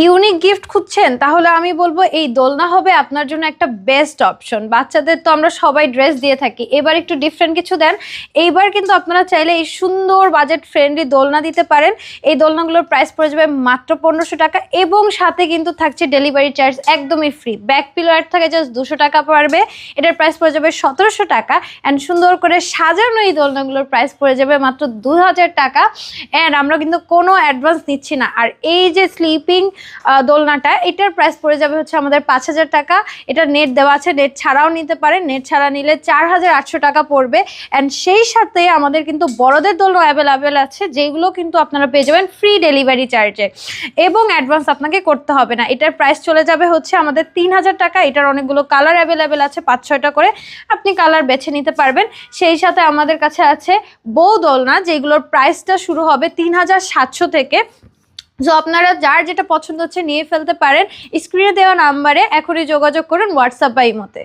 Unique gift খুঁজছেন, তাহলে আমি বলবো এই দোলনা হবে আপনার জন্য একটা বেস্ট অপশন। বাচ্চাদের তো আমরা সবাই ড্রেস দিয়ে থাকি, এবার একটু ডিফারেন্ট কিছু দেন। এইবার কিন্তু আপনারা চাইলে এই সুন্দর বাজেট ফ্রেন্ডলি দোলনা দিতে পারেন। এই দোলনাগুলোর প্রাইস পড়ে যাবে মাত্র 1500 টাকা, এবং সাথে কিন্তু থাকছে ডেলিভারি চার্জ একদমই ফ্রি। ব্যাক পিলো অ্যাড থাকে জাস্ট 200 টাকা পড়বে, এটার প্রাইস পড়ে যাবে 1700 টাকা। অ্যান্ড সুন্দর করে সাজানো এই দোলনাগুলোর প্রাইস পড়ে যাবে মাত্র 2000 টাকা। অ্যান্ড আমরা কিন্তু কোনো অ্যাডভান্স নিচ্ছি না। আর এই যে স্লিপিং দোলনাটা, এটার প্রাইস পড়ে যাবে হচ্ছে আমাদের 5000 টাকা। এটা নেট দেওয়া আছে, নেট ছাড়াও নিতে পারেন, নেট ছাড়া নিলে 4800 টাকা পড়বে। অ্যান্ড সেই সাথে আমাদের কিন্তু বড়দের দোলনা অ্যাভেলেবেল আছে, যেগুলো কিন্তু আপনারা পেয়ে যাবেন ফ্রি ডেলিভারি চার্জে, এবং অ্যাডভান্স আপনাকে করতে হবে না। এটার প্রাইস চলে যাবে হচ্ছে আমাদের 3000 টাকা। এটার অনেকগুলো কালার অ্যাভেলেবেল আছে, 5-6টা করে আপনি কালার বেছে নিতে পারবেন। সেই সাথে আমাদের কাছে আছে বউ দোলনা, যেগুলোর প্রাইসটা শুরু হবে 3700 থেকে। সো আপনারা যার যেটা পছন্দ হচ্ছে নিয়ে ফেলতে পারেন। স্ক্রিনে দেওয়া নাম্বারে এখনই যোগাযোগ করুন, হোয়াটসঅ্যাপ বা ইমোতে।